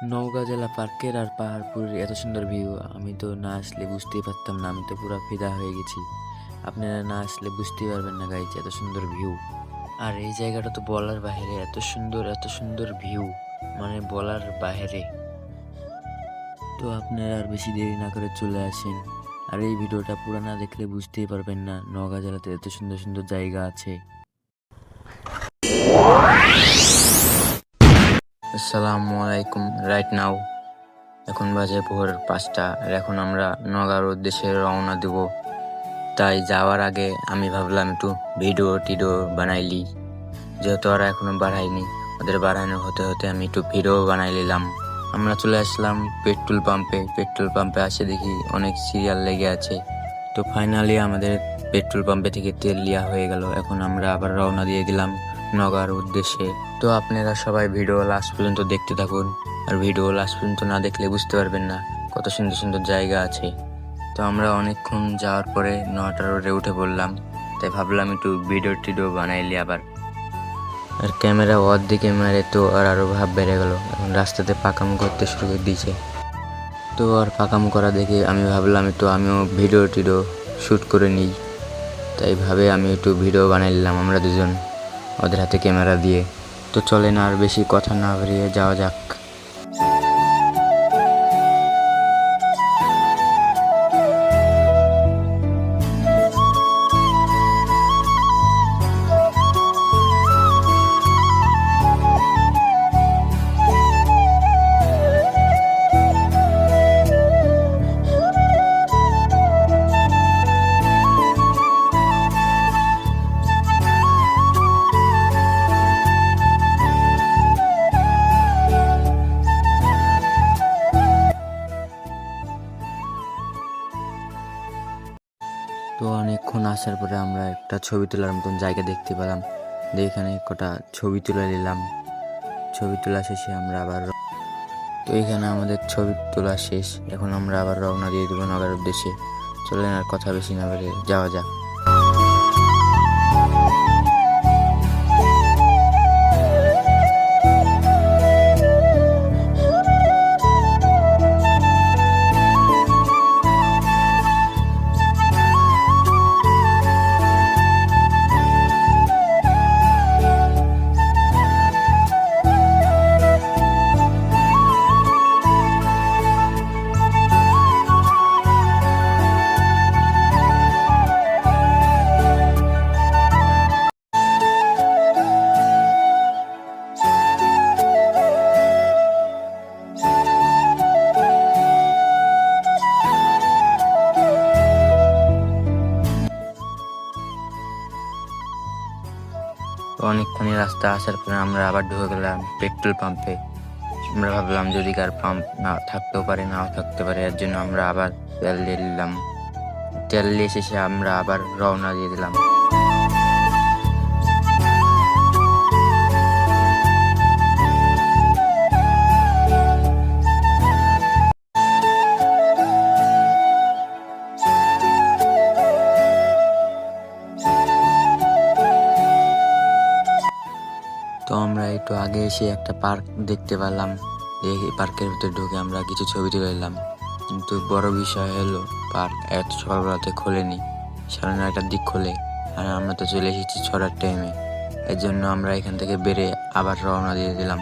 নওগাঁ জেলা পার্কের আর পাহাড়পুরের এত সুন্দর ভিউ আমি তো না আসলে বুঝতেই পারতাম না। আমি তো পুরো ফিদা হয়ে গেছি। আপনারা না আসলে বুঝতেই পারবেন না গাইজ, এত সুন্দর ভিউ। আর এই জায়গাটা তো বলার বাইরে, এত সুন্দর ভিউ, মানে বলার বাইরে। তো আপনারা আর বেশি দেরি না করে চলে আসেন। আর এই ভিডিওটা পুরো না দেখলে বুঝতেই পারবেন না নওগাঁ জেলাতে এত সুন্দর সুন্দর জায়গা আছে। আসসালামু আলাইকুম। রাইট নাও এখন বাজে ভোর 5টা, আর এখন আমরা নওগাঁর উদ্দেশ্যে রওনা দেব। তাই যাওয়ার আগে আমি ভাবলাম একটু ভিডিও টিডিও বানাইলি, যেহেতু ওরা এখনো বাড়ায়নি। ওদের বাড়ানো হতে হতে আমি একটু ভিডিও বানাই নিলাম। আমরা চলে আসলাম পেট্রোল পাম্পে আসে দেখি অনেক সিরিয়াল লেগে আছে। তো ফাইনালি আমাদের পেট্রোল পাম্পে থেকে তেল লিয়া হয়ে গেল। এখন আমরা আবার রওনা দিয়ে দিলাম নওগাঁর উদ্দেশ্যে। তো আপনারা সবাই ভিডিও লাস্ট পর্যন্ত দেখতে থাকুন। আর ভিডিও লাস্ট পর্যন্ত না দেখলে বুঝতে পারবেন না কত সুন্দর সুন্দর জায়গা আছে। তো আমরা অনেকক্ষণ যাওয়ার পরে 9টা রোডে উঠে পড়লাম। তাই ভাবলাম একটু ভিডিও টিডিও বানাইলি আবার। আর ক্যামেরা ওর দিকে মেরে তো আর আরো ভাব বেড়ে গেল। এখন রাস্তাতে পাকামো করতে শুরু করে দিয়েছে। তো আর পাকামো করা দেখে আমি ভাবলাম একটু আমিও ভিডিও টিডিও শ্যুট করে নিই। তাই ভাবে আমি একটু ভিডিও বানাই নিলাম আমরা দুজন ওদের হাতে ক্যামেরা দিয়ে। তো চলেন আর বেশি কথা না বাড়িয়ে যাওয়া যাক। তো অনেকক্ষণ আসার পরে আমরা একটা ছবি তোলার মতন জায়গা দেখতে পেলাম। এখানে কটা ছবি তুলে নিলাম। ছবি তোলা শেষে আমরা আবার তো এখানে আমাদের ছবি তোলা শেষ। এখন আমরা আবার রওনা দিয়ে দেবো নগরের উদ্দেশ্যে। চলেন আর কথা বেশি না বলে যাওয়া যাক। তো অনেকক্ষণ রাস্তা আসার পরে আমরা আবার ঢুকে গেলাম পেট্রোল পাম্পে। আমরা ভাবলাম যদি কার পাম্প না থাকতেও পারে, নাও থাকতে পারে, এর জন্য আমরা আবার তেল দিয়ে নিলাম। তেল দিয়ে শেষে আমরা আবার রওনা দিয়ে দিলাম। তো আমরা একটু আগে এসে একটা পার্ক দেখতে পেলাম। এই পার্কের ভিতরে ঢুকে আমরা কিছু ছবি তুলে নিলাম। কিন্তু বড় বিষয় হলো পার্ক এত সকালবেলাতে খোলেনি, 9:30টার দিক খোলে। আর আমরা তো চলে এসেছি 6টার টাইমে। এর জন্য আমরা এখান থেকে বেরে আবার রওনা দিয়ে দিলাম।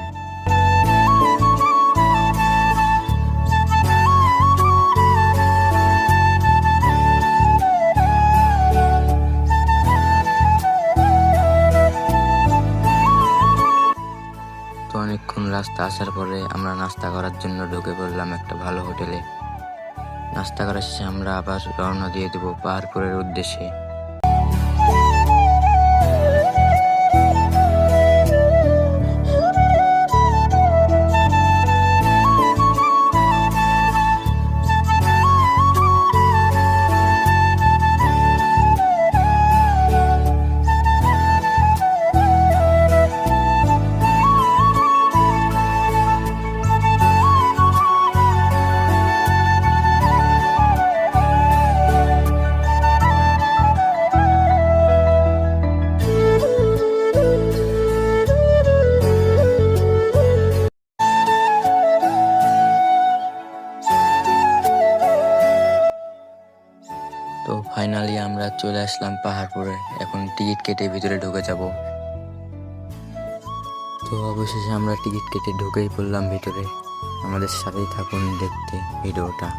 তো অনেকক্ষণ রাস্তা আসার পরে আমরা নাস্তা করার জন্য ঢুকে পড়লাম একটা ভালো হোটেলে। নাস্তা করার শেষে আমরা আবার রওনা দিয়ে দেবো পাহাড়পুরের উদ্দেশ্যে। ফাইনালি আমরা চলে আসলাম পাহাড়পুরে। এখন টিকিট কেটে ভিতরে ঢুকে যাব। তো অবশেষে আমরা টিকিট কেটে ঢুকেই পড়লাম ভিতরে। আমাদের সাথেই থাকুন দেখতে ভিডিওটা।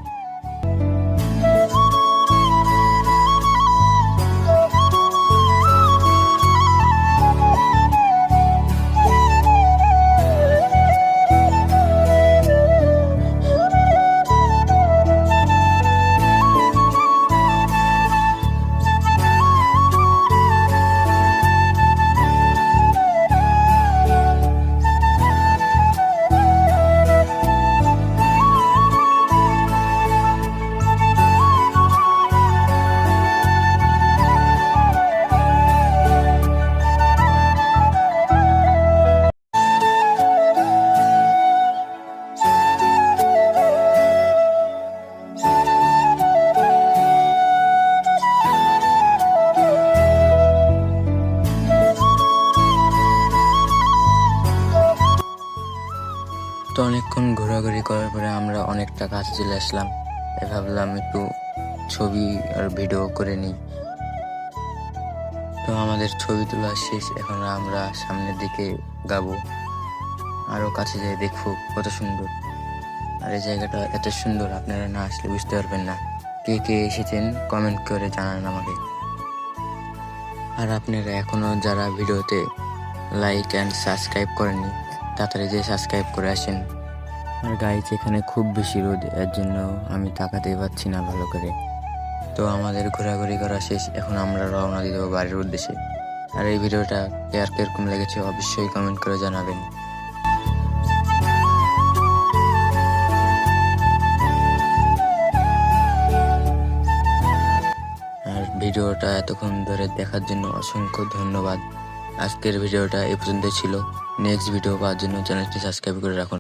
তো অনেকক্ষণ ঘোরাঘুরি করার পরে আমরা অনেকটা কাছে চলে আসলাম। ভাবলাম একটু ছবি আর ভিডিও করে নিই। তো আমাদের ছবি তোলা শেষ। এখন আমরা সামনের দিকে যাবো, আরো কাছে যেয়ে দেখবো কত সুন্দর। আর এই জায়গাটা এত সুন্দর, আপনারা না আসলে বুঝতে পারবেন না। কে কে এসেছেন কমেন্ট করে জানান আমাকে। আর আপনারা এখনো যারা ভিডিওতে লাইক অ্যান্ড সাবস্ক্রাইব করেননি, তাড়াতাড়ি যে সাবস্ক্রাইব করে আসেন। আর গাইজ এখানে খুব বেশি রোদ, এর জন্য আমি তাকাতেই পাচ্ছি না ভালো করে। তো আমাদের ঘোরাঘুরি করা শেষ। এখন আমরা রওনা দিয়ে দেবো বাড়ির উদ্দেশ্যে। আর এই ভিডিওটা কার কিরকম লেগেছে অবশ্যই কমেন্ট করে জানাবেন। আর ভিডিওটা এতক্ষণ ধরে দেখার জন্য অসংখ্য ধন্যবাদ। আজকের ভিডিওটা এই পর্যন্ত ছিল। নেক্সট ভিডিও পাওয়ার জন্য চ্যানেলটি সাবস্ক্রাইব করে রাখুন।